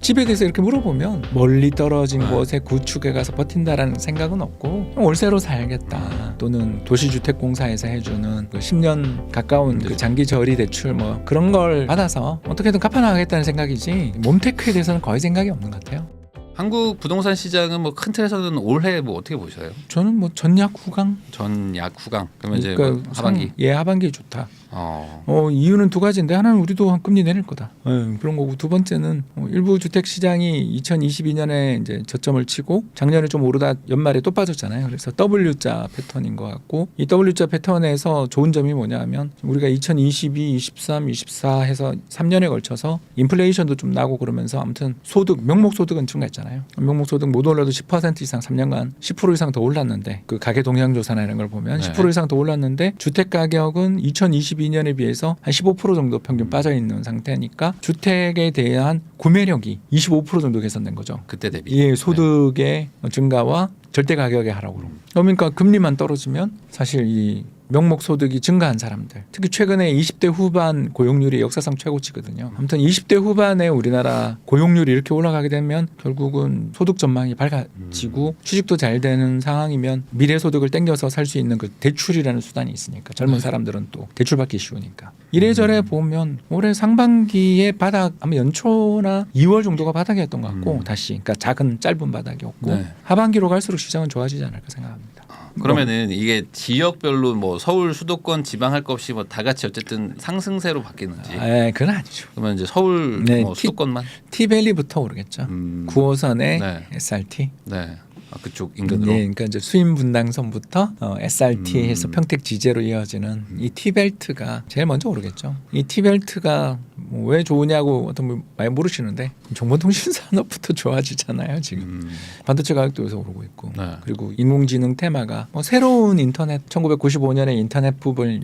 집에 대해서 이렇게 물어보면 멀리 떨어진 네. 곳에 구축에 가서 버틴다라는 생각은 없고 월세로 살겠다 또는 도시주택공사에서 해주는 그 10년 가까운 그 장기 저리 대출 뭐 그런 걸 받아서 어떻게든 갚아나가겠다는 생각이지 몸테크에 대해서는 거의 생각이 없는 것 같아요. 한국 부동산 시장은 뭐 큰 틀에서는 올해 뭐 어떻게 보셔요? 저는 뭐 전약 후강. 전약 후강. 그러면 이제 그러니까 뭐 하반기. 하반기 좋다. 어. 이유는 두 가지인데 하나는 우리도 한 금리 내릴 거다. 그런 거고 두 번째는 일부 주택 시장이 2022년에 이제 저점을 치고 작년에 좀 오르다 연말에 또 빠졌잖아요. 그래서 W자 패턴인 것 같고 이 W자 패턴에서 좋은 점이 뭐냐면 우리가 2022, 23, 24 해서 3년에 걸쳐서 인플레이션도 좀 나고 그러면서 아무튼 소득, 명목소득은 증가했잖아요. 명목소득 못 올라도 10% 이상 3년간 10% 이상 더 올랐는데 그 가계 동향조사나 이런 걸 보면 네. 10% 이상 더 올랐는데 주택 가격은 2022년에 비해서 한 15% 정도 평균 빠져 있는 상태니까 주택에 대한 구매력이 25% 정도 개선된 거죠. 그때 대비. 예, 소득의 증가와 절대 가격의 하락으로. 그러니까 금리만 떨어지면 사실 이 명목 소득이 증가한 사람들, 특히 최근에 20대 후반 고용률이 역사상 최고치거든요. 아무튼 20대 후반에 우리나라 고용률이 이렇게 올라가게 되면 결국은 소득 전망이 밝아지고 취직도 잘 되는 상황이면 미래 소득을 땡겨서 살 수 있는 그 대출이라는 수단이 있으니까 젊은 사람들은 또 대출받기 쉬우니까 이래저래 보면 올해 상반기에 바닥 아마 연초나 2월 정도가 바닥이었던 것 같고 다시 그러니까 작은 짧은 바닥이었고 네. 하반기로 갈수록 시장은 좋아지지 않을까 생각합니다. 그러면은 이게 지역별로 뭐 서울 수도권 지방 할 것 없이 뭐 다 같이 어쨌든 상승세로 바뀌는지. 그건 아니죠. 그러면 이제 서울 네, 뭐 수도권만. T밸리부터 오르겠죠. 9호선의 네. SRT. 네. 그쪽 인근으로. 네, 그러니까 이제 수인 분당선부터 SRT에서 평택 지제로 이어지는 이 T벨트가 제일 먼저 오르겠죠. 이 T벨트가 뭐 왜 좋으냐고 어떤 분 많이 모르시는데 정보통신 산업부터 좋아지잖아요 지금. 반도체 가격도 여기서 오르고 있고 네. 그리고 인공지능 테마가 새로운 인터넷 1995년에 인터넷 붐을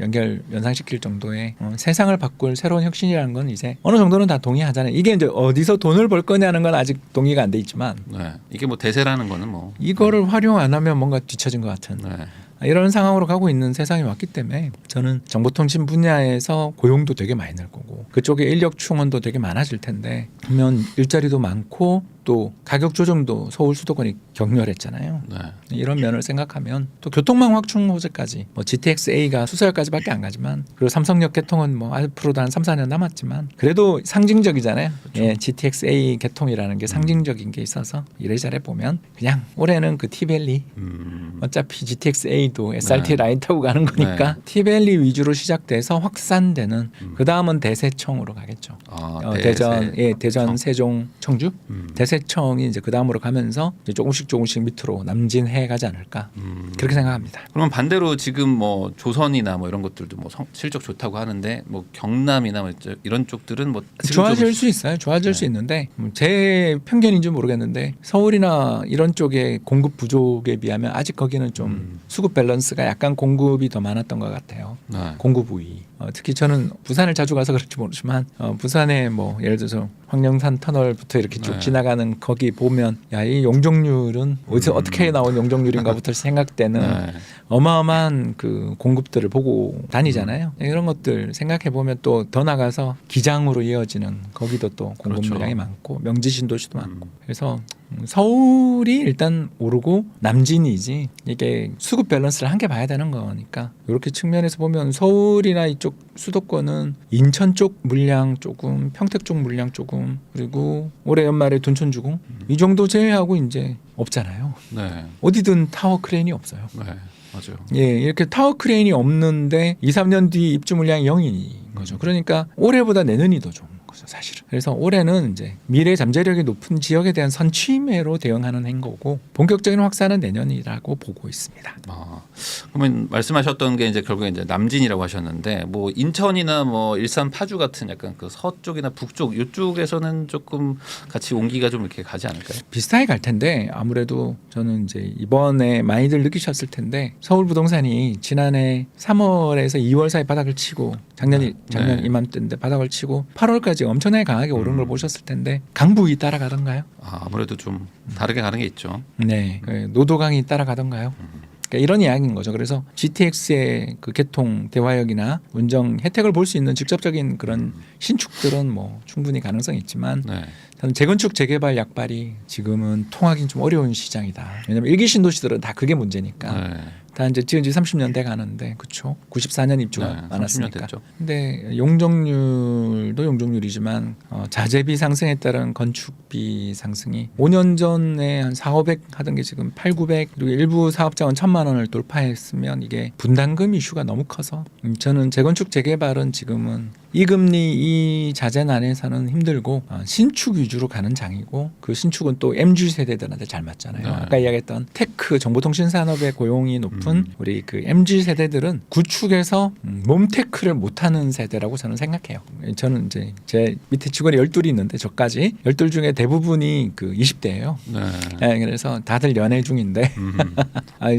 연상시킬 정도의 세상을 바꿀 새로운 혁신이라는 건 이제 어느 정도는 다 동의하잖아요. 이게 이제 어디서 돈을 벌 거냐는 건 아직 동의가 안 돼 있지만 네. 이게 뭐 대세라는 거는 뭐. 이거를 활용 안 하면 뭔가 뒤처진 것 같은 네. 이런 상황으로 가고 있는 세상이 왔기 때문에 저는 정보통신 분야에서 고용도 되게 많이 늘 거고 그쪽에 인력 충원도 되게 많아질 텐데 그러면 일자리도 많고 또 가격 조정도 서울 수도권이 격렬했잖아요. 네. 이런 면을 생각하면 또 교통망 확충 호재까지 뭐 GTX-A가 수서역까지밖에 안 가지만 그리고 삼성역 개통은 뭐 앞으로도 한 3, 4년 남았지만 그래도 상징적이잖아요. 그렇죠. 예, GTX-A 개통이라는 게 상징적인 게 있어서 이래저래 보면 그냥 올해는 그 T밸리 어차피 GTX-A도 SRT 라인 타고 가는 거니까 T밸리 위주로 시작돼서 확산되는 그 다음은 대세청으로 가겠죠. 대전, 세종, 청주 대세청이 이제 그 다음으로 가면서 이제 조금씩 밑으로 남진해 가지 않을까 그렇게 생각합니다. 그러면 반대로 지금 뭐 조선이나 뭐 이런 것들도 뭐 실적 좋다고 하는데 뭐 경남이나 뭐 이런 쪽들은 뭐 좋아질 수 있어요. 좋아질 수 있는데 제 편견인지 모르겠는데 서울이나 이런 쪽의 공급 부족에 비하면 아직 거기는 좀 수급 밸런스가 약간 공급이 더 많았던 것 같아요. 네. 공급 우위. 특히 저는 부산을 자주 가서 그런지 모르지만 부산에 뭐 예를 들어서 황령산 터널부터 이렇게 쭉 지나가는 거기 보면 야, 이 용적률은 어디서 어떻게 나온 용적률인가부터 생각되는 어마어마한 그 공급들을 보고 다니잖아요. 이런 것들 생각해 보면 또 더 나가서 기장으로 이어지는 거기도 또 공급 그렇죠. 물량이 많고 명지 신도시도 많고 그래서 서울이 일단 오르고 남진이지 이게 수급 밸런스를 함께 봐야 되는 거니까 이렇게 측면에서 보면 서울이나 이쪽 수도권은 인천 쪽 물량 조금 평택 쪽 물량 조금 그리고 올해 연말에 둔촌주공 이 정도 제외하고 이제 없잖아요. 네. 어디든 타워 크레인이 없어요. 네. 맞아요. 예, 이렇게 타워 크레인이 없는데 2, 3년 뒤 입주 물량이 0인 거죠. 그러니까 올해보다 내년이 더 좋은 거죠, 사실은. 그래서 올해는 이제 미래 잠재력이 높은 지역에 대한 선취매로 대응하는 행보고 본격적인 확산은 내년이라고 보고 있습니다. 그러면 말씀하셨던 게 이제 결국에 이제 남진이라고 하셨는데 뭐 인천이나 뭐 일산 파주 같은 약간 그 서쪽이나 북쪽 이쪽에서는 조금 같이 온기가 좀 이렇게 가지 않을까요? 비슷하게 갈 텐데 아무래도 저는 이제 이번에 많이들 느끼셨을 텐데 서울 부동산이 지난해 3월에서 2월 사이 바닥을 치고 작년 이맘때인데 바닥을 치고 8월까지 엄청나게 강하게 오른 걸 보셨을 텐데 강북이 따라가던가요? 아무래도 좀 다르게 가는 게 있죠. 네, 노도강이 따라가던가요? 그러니까 이런 이야기인 거죠. 그래서 GTX의 그 개통 대화역이나 운정 혜택을 볼 수 있는 직접적인 그런 신축들은 뭐 충분히 가능성이 있지만 저는 재건축 재개발 약발이 지금은 통하기는 좀 어려운 시장이다. 왜냐하면 일기 신도시들은 다 그게 문제니까. 네. 다 이제 지은 지 30년 돼 가는데 그렇죠. 94년 입주가 네, 30년 많았으니까. 됐죠. 근데 용적률도 용적률이지만 자재비 상승에 따른 건축비 상승이 5년 전에 한 4,500 하던 게 지금 8,900 그리고 일부 사업장은 1,000만 원을 돌파했으면 이게 분담금 이슈가 너무 커서 저는 재건축 재개발은 지금은 이 금리 이 자재난에서는 힘들고 신축 위주로 가는 장이고 그 신축은 또 MZ 세대들한테 잘 맞잖아요. 네. 아까 이야기했던 테크 정보통신 산업의 고용이 높은 우리 그 MZ 세대들은 구축에서 몸테크를 못하는 세대라고 저는 생각해요. 저는 이제 제 밑에 직원이 12이 있는데 저까지 12 중에 대부분이 그 20대예요. 네. 그래서 다들 연애 중인데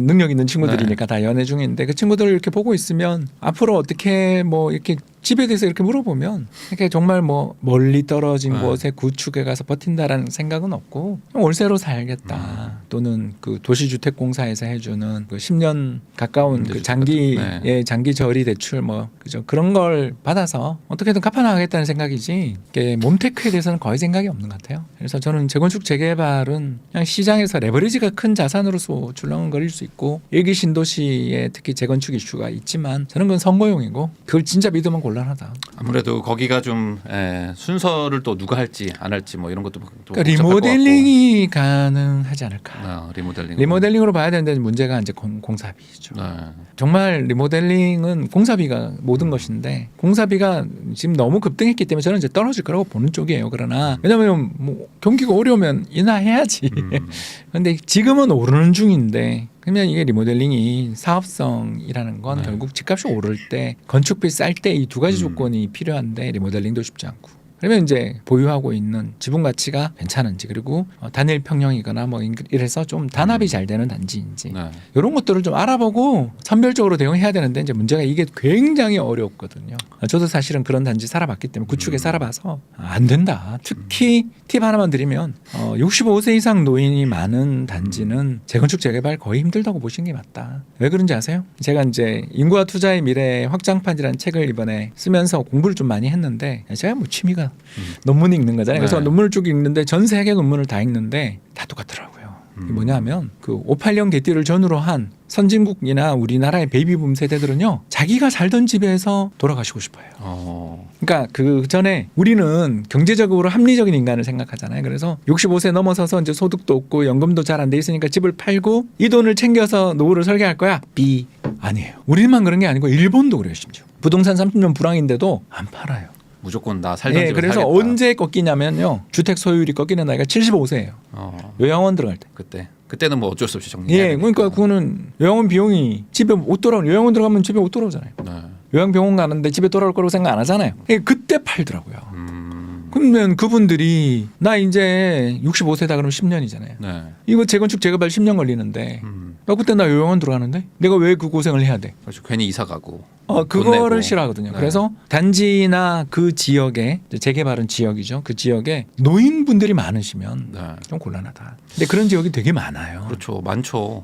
능력 있는 친구들이니까 다 연애 중인데 그 친구들을 이렇게 보고 있으면 앞으로 어떻게 뭐 이렇게 집에 대해서 이렇게 물어보면 이렇게 정말 뭐 멀리 떨어진 곳에 구축에 가서 버틴다라는 생각은 없고 월세로 살겠다 또는 그 도시주택공사에서 해주는 그 10년 가까운 그 장기 장기 저리 대출 뭐 그죠 그런 걸 받아서 어떻게든 갚아나가겠다는 생각이지 이게 몸테크에 대해서는 거의 생각이 없는 것 같아요. 그래서 저는 재건축 재개발은 그냥 시장에서 레버리지가 큰 자산으로서 출렁거릴 수 있고 일기 신도시에 특히 재건축 이슈가 있지만 저는 그건 선거용이고 그걸 진짜 믿으면 곤란하다. 아무래도 거기가 좀 순서를 또 누가 할지 안 할지 뭐 이런 것도 좀 그러니까 리모델링이 가능하지 않을까. 리모델링으로 봐야 되는데 문제가 이제 공사비죠. 네. 정말 리모델링은 공사비가 모든 것인데 공사비가 지금 너무 급등했기 때문에 저는 이제 떨어질 거라고 보는 쪽이에요. 그러나 왜냐하면 뭐 경기가 어려우면 인하해야지. 그런데 지금은 오르는 중인데 그러면 이게 리모델링이 사업성이라는 건 결국 집값이 오를 때 건축비 쌀 때 이 두 가지 조건이 필요한데 리모델링도 쉽지 않고. 그러면 이제 보유하고 있는 지분 가치가 괜찮은지 그리고 단일 평형이거나 뭐 이래서 좀 단합이 잘 되는 단지인지 이런 것들을 좀 알아보고 선별적으로 대응해야 되는데 이제 문제가 이게 굉장히 어렵거든요. 저도 사실은 그런 단지 살아봤기 때문에 구축에 살아봐서 안 된다. 특히 팁 하나만 드리면 65세 이상 노인이 많은 단지는 재건축 재개발 거의 힘들다고 보시는 게 맞다. 왜 그런지 아세요? 제가 이제 인구와 투자의 미래 확장판이라는 책을 이번에 쓰면서 공부를 좀 많이 했는데 제가 뭐 취미가 논문 읽는 거잖아요. 그래서 논문을 쭉 읽는데 전 세계 논문을 다 읽는데 다 똑같더라고요. 이게 뭐냐면 그 58년 개띠를 전후로 한 선진국이나 우리나라의 베이비붐 세대들은요 자기가 살던 집에서 돌아가시고 싶어요. 그러니까 그 전에 우리는 경제적으로 합리적인 인간을 생각하잖아요. 그래서 65세 넘어서서 이제 소득도 없고 연금도 잘 안 돼 있으니까 집을 팔고 이 돈을 챙겨서 노후를 설계할 거야. B 아니에요. 우리만 그런 게 아니고 일본도 그래요. 심지어 부동산 30년 불황인데도 안 팔아요. 무조건 나 살던 집을 그래서 살겠다. 언제 꺾이냐면요. 주택 소유율이 꺾이는 나이가 75세예요. 요양원 들어갈 때. 그때는 뭐 어쩔 수 없이 정리해야 되니까. 그러니까 그거는 요양원 비용이 집에 못 돌아오는 요양원 들어가면 집에 못 돌아오잖아요. 요양병원 가는데 집에 돌아올 거라고 생각 안 하잖아요. 그때 팔더라고요. 그러면 그분들이 나 이제 65세다 그러면 10년이잖아요. 이거 재건축 재개발 10년 걸리는데 그때 나 요양원 들어가는데 내가 왜 그 고생을 해야 돼? 그렇죠. 괜히 이사 가고. 그거를 싫어하거든요. 그래서 단지나 그 지역에 재개발은 지역이죠. 그 지역에 노인분들이 많으시면 좀 곤란하다. 근데 그런 지역이 되게 많아요. 그렇죠. 많죠.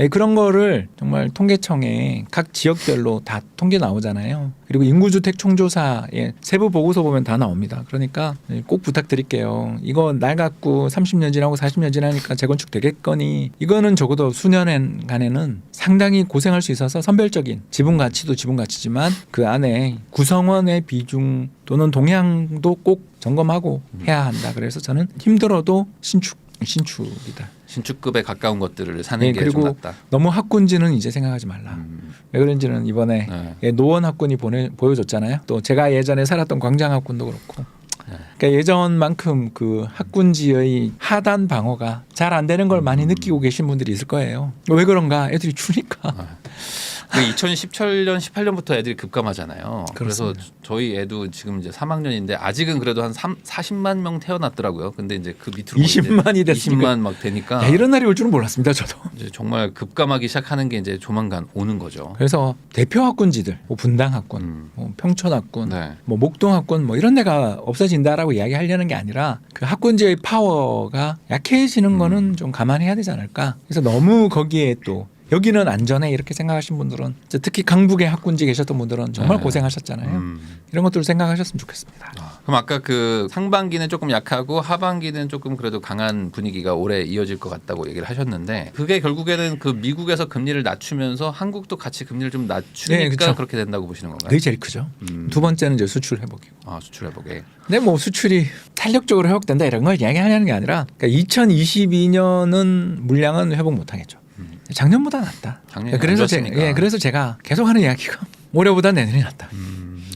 그런 거를 정말 통계청에 각 지역별로 다 통계 나오잖아요. 그리고 인구주택 총조사에 세부 보고서 보면 다 나옵니다. 그러니까 꼭 부탁드릴게요. 이거 날 갖고 30년 지나고 40년 지나니까 재건축 되겠거니 이거는 적어도 수년간에는 상당히 고생할 수 있어서 선별적인 지분 가치도 지분 가치지만 그 안에 구성원의 비중 또는 동향도 꼭 점검하고 해야 한다. 그래서 저는 힘들어도 신축이다. 신축급에 가까운 것들을 사는 게 좀 낫다. 너무 학군지는 이제 생각하지 말라. 왜 그런지는 이번에 노원 학군이 보여줬잖아요. 또 제가 예전에 살았던 광장 학군도 그렇고. 그러니까 예전만큼 그 학군지의 하단 방어가 잘 안 되는 걸 많이 느끼고 계신 분들이 있을 거예요. 왜 그런가? 애들이 추니까. 2017년, 18년부터 애들이 급감하잖아요. 그렇습니다. 그래서 저희 애도 지금 이제 3학년인데 아직은 그래도 한 40만 명 태어났더라고요. 근데 이제 그 밑으로 20만이 됐으니까 20만 막 되니까 이런 날이 올 줄은 몰랐습니다. 저도. 이제 정말 급감하기 시작하는 게 이제 조만간 오는 거죠. 그래서 대표 학군지들, 뭐 분당 학군, 뭐 평촌 학군, 뭐 목동 학군, 뭐 이런 데가 없어진다라고 이야기하려는 게 아니라 그 학군지의 파워가 약해지는 거는 좀 감안해야 되지 않을까. 그래서 너무 거기에 또 여기는 안전해 이렇게 생각하신 분들은 이제 특히 강북에 학군지 계셨던 분들은 정말 네. 고생하셨잖아요. 이런 것들을 생각하셨으면 좋겠습니다. 그럼 아까 그 상반기는 조금 약하고 하반기는 조금 그래도 강한 분위기가 오래 이어질 것 같다고 얘기를 하셨는데 그게 결국에는 그 미국에서 금리를 낮추면서 한국도 같이 금리를 좀 낮추니까 네, 그렇죠. 그렇게 된다고 보시는 건가요? 그게 제일 크죠. 두 번째는 이제 수출 회복이고. 아, 수출 회복에. 근데 뭐 수출이 탄력적으로 회복된다 이런 걸 이야기하려는 게 아니라 그러니까 2022년은 물량은 회복 못하겠죠. 작년보다 낫다. 작년이 그래서 안 좋았으니까. 그래서 제가 계속 하는 이야기가 올해보다 내년이 낫다.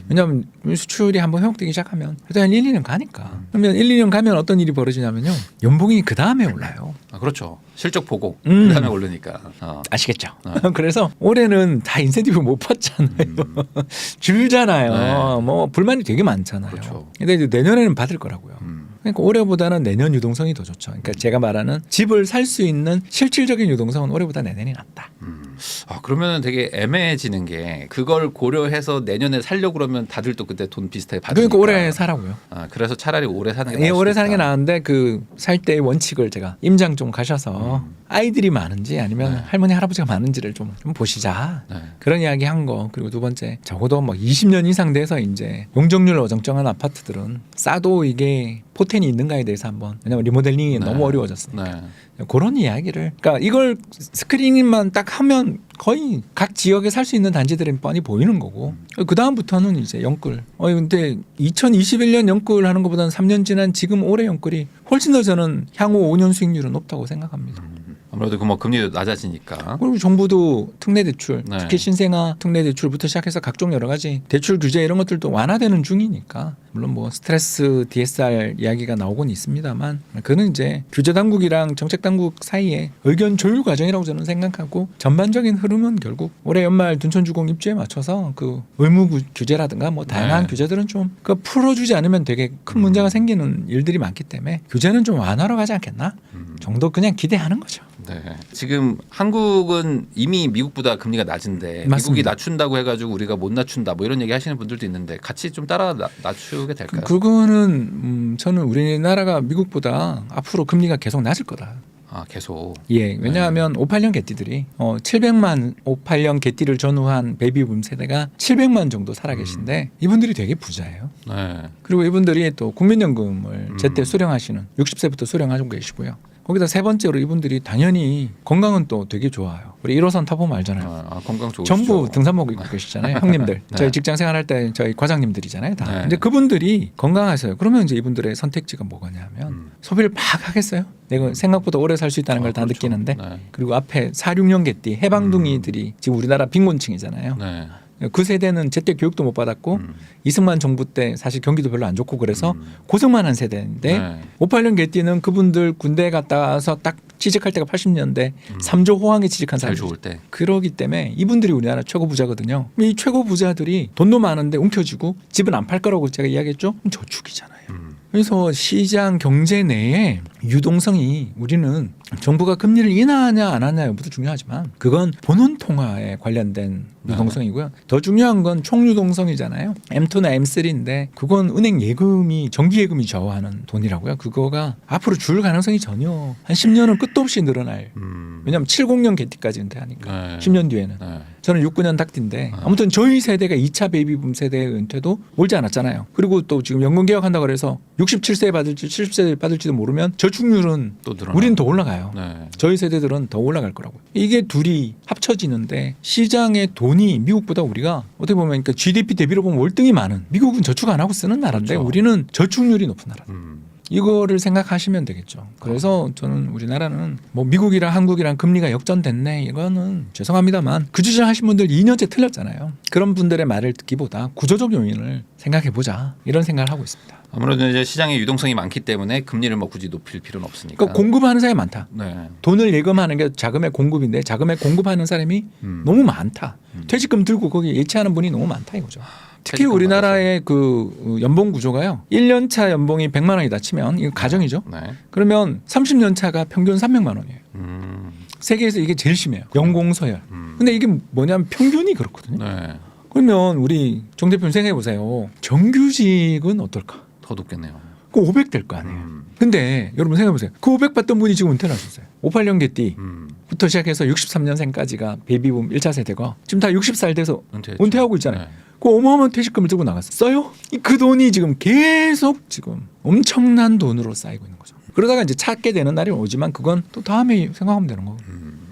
왜냐하면 수출이 한번 회복되기 시작하면 그래도 한 1, 2년 가니까. 그러면 1, 2년 가면 어떤 일이 벌어지냐면요. 연봉이 그 다음에 올라요. 아, 그렇죠. 실적 보고 그다음에 오르니까. 아시겠죠? 그래서 올해는 다 인센티브 못 받잖아요. 줄잖아요. 네. 뭐 불만이 되게 많잖아요. 그렇죠. 근데 이제 내년에는 받을 거라고요. 그러니까 올해보다는 내년 유동성이 더 좋죠. 그러니까 제가 말하는 집을 살 수 있는 실질적인 유동성은 올해보다 내년이 낫다. 아, 그러면 되게 애매해지는 게 그걸 고려해서 내년에 살려고 그러면 다들 또 그때 돈 비슷하게 받으니까. 그러니까 올해 사라고요. 아, 그래서 차라리 올해 사는 게 예, 나을 올해 수도 사는 게 있다. 나은데 그 살 때의 원칙을 제가 임장 좀 가셔서 아이들이 많은지 아니면 네. 할머니 할아버지가 많은지를 좀 보시자. 네. 그런 이야기 한 거. 그리고 두 번째 적어도 뭐 20년 이상 돼서 이제 용적률 어정쩡한 아파트들은 싸도 이게 포텐이 있는가에 대해서 한번 왜냐면 리모델링이 네. 너무 어려워졌으니까. 네. 그런 이야기를 그러니까 이걸 스크리닝만 딱 하면 거의 각 지역에 살 수 있는 단지들은 뻔히 보이는 거고 그 다음부터는 이제 영끌. 근데 2021년 영끌 하는 것보다는 3년 지난 지금 올해 영끌이 훨씬 더 저는 향후 5년 수익률은 높다고 생각합니다. 아무래도 그 뭐 금리도 낮아지니까. 그리고 정부도 특례 대출, 네. 특히 신생아 특례 대출부터 시작해서 각종 여러 가지 대출 규제 이런 것들도 완화되는 중이니까 물론 뭐 스트레스 DSR 이야기가 나오곤 있습니다만 그는 이제 규제 당국이랑 정책 당국 사이에 의견 조율 과정이라고 저는 생각하고 전반적인 흐름은 결국 올해 연말 둔촌주공 입주에 맞춰서 그 의무 규제라든가 뭐 다양한 네. 규제들은 좀 그 풀어주지 않으면 되게 큰 문제가 생기는 일들이 많기 때문에 규제는 좀 완화로 가지 않겠나 정도 그냥 기대하는 거죠. 네. 지금 한국은 이미 미국보다 금리가 낮은데 미국이 맞습니다. 낮춘다고 해가지고 우리가 못 낮춘다 뭐 이런 얘기 하시는 분들도 있는데 같이 좀 따라 낮추게 될까요? 그거는 저는 우리나라가 미국보다 앞으로 금리가 계속 낮을 거다. 아, 계속. 예, 왜냐하면 58년 개띠들이 700만 58년 개띠를 전후한 베이비붐 세대가 700만 정도 살아계신데 이분들이 되게 부자예요. 네. 그리고 이분들이 또 국민연금을 제때 수령하시는 60세부터 수령하고 계시고요. 거기다 세 번째로 이분들이 당연히 건강은 또 되게 좋아요. 우리 1호선 타보면 알잖아요. 아, 건강 좋으시죠. 전부 등산복 입고 계시잖아요. 형님들. 네. 저희 직장 생활할 때 저희 과장님들이잖아요. 다. 네. 근데 그분들이 건강하세요. 그러면 이제 이분들의 선택지가 뭐냐면 소비를 막 하겠어요. 내가 생각보다 오래 살 수 있다는 걸 다 그렇죠. 느끼는데 네. 그리고 앞에 4, 6년 개띠 해방둥이들이 지금 우리나라 빈곤층이잖아요. 네. 그 세대는 제때 교육도 못 받았고 이승만 정부 때 사실 경기도 별로 안 좋고 그래서 고생만 한 세대인데 네. 58년 개띠는 그분들 군대 갔다 와서 딱 취직할 때가 80년대 3조 호황에 취직한 잘 사람들. 좋을 때. 그러기 때문에 이분들이 우리나라 최고 부자거든요. 이 최고 부자들이 돈도 많은데 움켜쥐고 집은 안 팔 거라고 제가 이야기했죠. 그럼 저축이잖아요. 그래서 시장 경제 내에 유동성이 우리는 정부가 금리를 인하하냐 안 하냐 여부도 중요하지만 그건 본원 통화에 관련된 유동성이고요. 더 중요한 건 총유동성이잖아요. M2나 M3인데 그건 은행 예금이 정기 예금이 좌우하는 돈이라고요. 그거가 앞으로 줄 가능성이 전혀 한 10년은 끝도 없이 늘어날. 왜냐하면 70년 개띠까지 은퇴하니까 네. 10년 뒤에는. 네. 저는 69년 닭띠인데 아무튼 저희 세대가 2차 베이비붐 세대의 은퇴도 올지 않았잖아요. 그리고 또 지금 연금 개혁한다고 그래서 67세에 받을지 70세에 받을지도 모르면 저축률은 또 늘어나. 우린 더 올라가요. 네. 저희 세대들은 더 올라갈 거라고요. 이게 둘이 합쳐지는데 시장의 돈이 미국보다 우리가 어떻게 보면 그러니까 GDP 대비로 보면 월등히 많은 미국은 저축 안 하고 쓰는 나라인데 그렇죠. 우리는 저축률이 높은 나라. 음. 이거를 생각하시면 되겠죠. 그래서 저는 우리나라는 뭐 미국이랑 한국이랑 금리가 역전됐네 이거는 죄송합니다만 그 주장하신 분들 2년째 틀렸잖아요. 그런 분들의 말을 듣기보다 구조적 요인을 생각해 보자 이런 생각을 하고 있습니다. 아무래도 이제 시장에 유동성이 많기 때문에 금리를 뭐 굳이 높일 필요는 없으니까. 그러니까 공급하는 사람이 많다. 네. 돈을 예금하는 게 자금의 공급인데 자금의 공급하는 사람이 너무 많다. 퇴직금 들고 거기 예치하는 분이 너무 많다 이거죠. 특히 퇴직금 우리나라의 그 연봉 구조가요. 1년 차 연봉이 100만 원이다 치면 이거 가정이죠. 네. 그러면 30년 차가 평균 300만 원이에요. 세계에서 이게 제일 심해요. 연공서열. 근데 이게 뭐냐면 평균이 그렇거든요. 네. 그러면 우리 정 대표님 생각해 보세요. 정규직은 어떨까? 더 높겠네요. 그 500 될 거 아니에요. 근데 여러분 생각해 보세요. 그 500 받던 분이 지금 은퇴를 하셨어요. 58년 개띠. 부터 시작해서 63년생까지가 베이비붐 1차 세대가 지금 다 60살 돼서 은퇴했죠. 은퇴하고 있잖아요. 네. 그 어마어마한 퇴직금을 들고 나갔어요. 그 돈이 지금 계속 지금 엄청난 돈으로 쌓이고 있는 거죠. 그러다가 이제 찾게 되는 날이 오지만 그건 또 다음에 생각하면 되는 거고.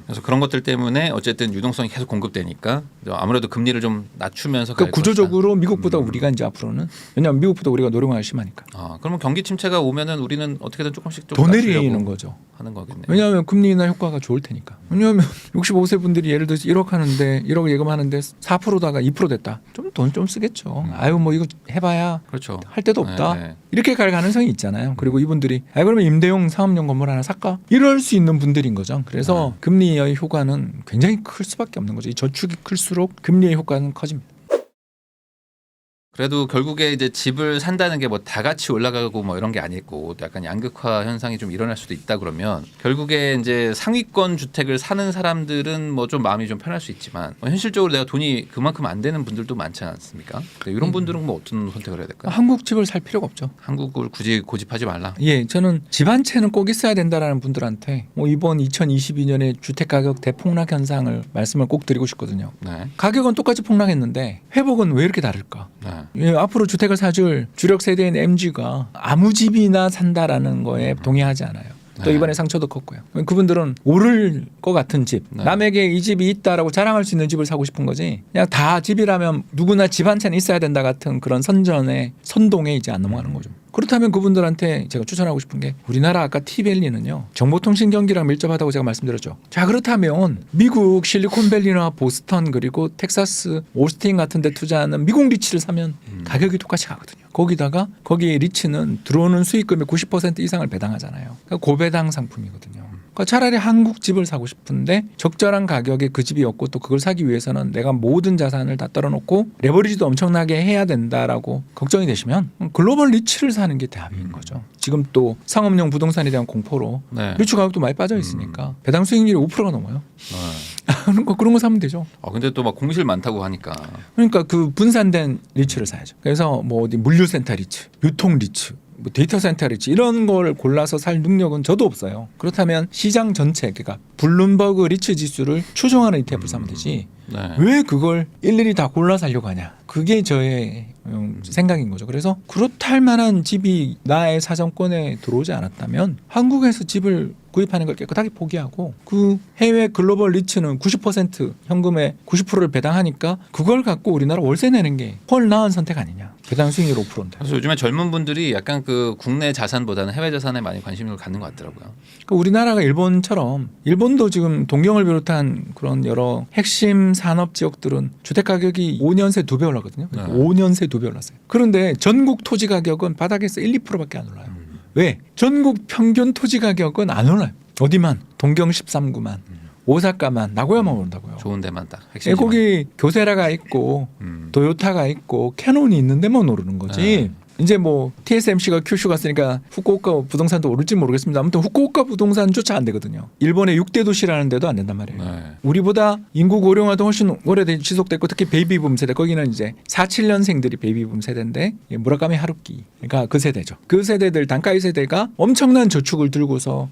그래서 그런 것들 때문에 어쨌든 유동성이 계속 공급되니까 아무래도 금리를 좀 낮추면서 갈 그러니까 구조적으로 것이다. 미국보다 우리가 이제 앞으로는 왜냐하면 미국보다 우리가 노령화가 심하니까 그러면 경기 침체가 오면은 우리는 어떻게든 조금씩 좀 더 낮추려고 내리는 거죠. 하는 거겠네요. 왜냐하면 금리 인하 효과가 좋을 테니까. 왜냐하면 65세 분들이 예를 들어서 1억 하는데 1억 예금하는데 4%다가 2% 됐다. 좀 돈 좀 쓰겠죠. 아유 뭐 이거 해봐야 그렇죠. 할 데도 없다. 네. 이렇게 갈 가능성이 있잖아요. 그리고 이분들이 그러면 임대용 상업용 건물 하나 살까? 이럴 수 있는 분들인 거죠. 그래서 금리의 효과는 굉장히 클 수밖에 없는 거죠. 이 저축이 클수록 금리의 효과는 커집니다. 그래도 결국에 이제 집을 산다는 게 뭐 다 같이 올라가고 뭐 이런 게 아니고 약간 양극화 현상이 좀 일어날 수도 있다 그러면 결국에 이제 상위권 주택을 사는 사람들은 뭐 좀 마음이 좀 편할 수 있지만 현실적으로 내가 돈이 그만큼 안 되는 분들도 많지 않습니까? 이런 분들은 뭐 어떤 선택을 해야 될까요? 한국 집을 살 필요가 없죠. 한국을 굳이 고집하지 말라. 예, 저는 집 한 채는 꼭 있어야 된다라는 분들한테 뭐 이번 2022년에 주택 가격 대폭락 현상을 말씀을 꼭 드리고 싶거든요. 네. 가격은 똑같이 폭락했는데 회복은 왜 이렇게 다를까? 네. 예, 앞으로 주택을 사줄 주력 세대인 MG가 아무 집이나 산다라는 거에 동의하지 않아요. 또 네. 이번에 상처도 컸고요. 그분들은 오를 것 같은 집, 네. 남에게 이 집이 있다라고 자랑할 수 있는 집을 사고 싶은 거지. 그냥 다 집이라면 누구나 집 한 채는 있어야 된다 같은 그런 선동에 이제 안 넘어가는 거죠. 그렇다면 그분들한테 제가 추천하고 싶은 게 우리나라 아까 티밸리는요 정보통신 경기랑 밀접하다고 제가 말씀드렸죠. 자 그렇다면 미국 실리콘밸리나 보스턴 그리고 텍사스 오스틴 같은 데 투자하는 미국 리츠를 사면 가격이 똑같이 가거든요. 거기다가 거기에 리츠는 들어오는 수익금의 90% 이상을 배당하잖아요. 그러니까 고배당 상품이거든요. 그러니까 차라리 한국 집을 사고 싶은데 적절한 가격에 그 집이 없고 또 그걸 사기 위해서는 내가 모든 자산을 다 떨어놓고 레버리지도 엄청나게 해야 된다라고 걱정이 되시면 글로벌 리츠를 사는 게 답인 거죠. 지금 또 상업용 부동산에 대한 공포로 네. 리츠 가격도 많이 빠져 있으니까 배당 수익률이 5%가 넘어요. 네. 그런 거 사면 되죠. 근데 또 막 공실 많다고 하니까. 그러니까 그 분산된 리츠를 사야죠. 그래서 뭐 어디 물류센터 리츠, 유통 리츠, 뭐 데이터 센터 리츠 이런 걸 골라서 살 능력은 저도 없어요. 그렇다면 시장 전체 그러니까 블룸버그 리츠 지수를 추종하는 ETF를 사면 되지. 네. 왜 그걸 일일이 다 골라 살려고 하냐. 그게 저의 생각인 거죠. 그래서 그렇다 할 만한 집이 나의 사정권에 들어오지 않았다면 한국에서 집을 구입하는 걸 깨끗하게 포기하고 그 해외 글로벌 리츠는 90% 현금의 90%를 배당하니까 그걸 갖고 우리나라 월세 내는 게 훨 나은 선택 아니냐. 배당 수익률 5%인데. 그래서 요즘에 젊은 분들이 약간 그 국내 자산보다는 해외 자산에 많이 관심을 갖는 것 같더라고요. 그러니까 우리나라가 일본처럼 일본도 지금 동경을 비롯한 그런 여러 핵심 산업 지역들은 주택 가격이 5년 새 2배 올랐거든요. 네. 5년 새 2배 올랐어요. 그런데 전국 토지 가격은 바닥에서 1, 2%밖에 안 올라요. 왜? 전국 평균 토지 가격은 안 올라요. 어디만? 동경 13구만, 오사카만, 나고야만 오른다고요. 좋은 데만 딱. 예, 거기 교세라가 있고 도요타가 있고 캐논이 있는 데만 오르는 거지. 네. 이제 뭐 TSMC가 큐슈 갔으니까 후쿠오카 부동산도 오를지 모르겠습니다. 아무튼 후쿠오카 부동산조차 안 되거든요. 일본의 6대 도시라는 데도 안 된단 말이에요. 네. 우리보다 인구 고령화도 훨씬 오래 지속됐고 특히 베이비붐 세대 거기는 이제 47년생들이 베이비붐 세대인데 무라카미 하루키 그러니까 그 세대죠. 그 세대들 단가이 세대가 엄청난 저축을 들고서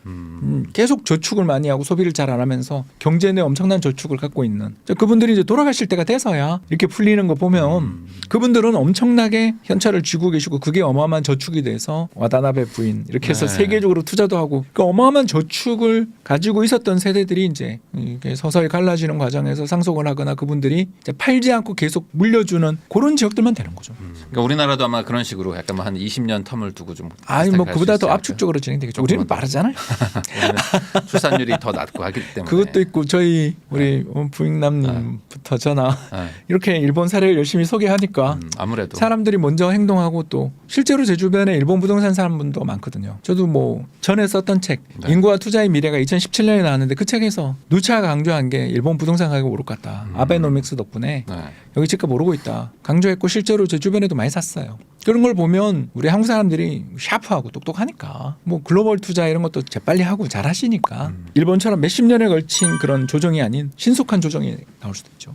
계속 저축을 많이 하고 소비를 잘 안 하면서 경제 내 엄청난 저축을 갖고 있는 그분들이 이제 돌아가실 때가 돼서야 이렇게 풀리는 거 보면 그분들은 엄청나게 현찰을 쥐고 계시고 그게 어마어마한 저축이 돼서 와다나베 부인 이렇게 해서 네. 세계적으로 투자도 하고 그 어마어마한 저축을 가지고 있었던 세대들이 이제 이게 서서히 갈라지는 과정에서 상속을 하거나 그분들이 이제 팔지 않고 계속 물려주는 그런 지역들만 되는 거죠. 그러니까 우리나라도 아마 그런 식으로 약간 뭐 한 20년 텀을 두고 좀. 아니 뭐 비슷하게 갈수 그보다 더 있지 않을까? 압축적으로 진행되겠죠. 우리는 빠르잖아요. 우리는 출산율이 더 낮고 하기 때문에. 그것도 있고 저희 우리 부인남님부터 전화 네. 이렇게 일본 사례를 열심히 소개하니까 아무래도. 사람들이 먼저 행동하고 또 실제로 제 주변에 일본 부동산 사는 분도 많거든요. 저도 뭐 전에 썼던 책 네. 인구와 투자의 미래가 2017년에 나왔는데 그 책에서 누차 강조한 게 일본 부동산 가격이 오를 것 같다. 아베노믹스 덕분에 네. 여기 집값 오르고 있다. 강조했고 실제로 제 주변에도 많이 샀어요. 그런 걸 보면 우리 한국 사람들이 샤프하고 똑똑하니까 뭐 글로벌 투자 이런 것도 재빨리 하고 잘 하시니까 일본처럼 몇십 년에 걸친 그런 조정이 아닌 신속한 조정이 나올 수도 있죠.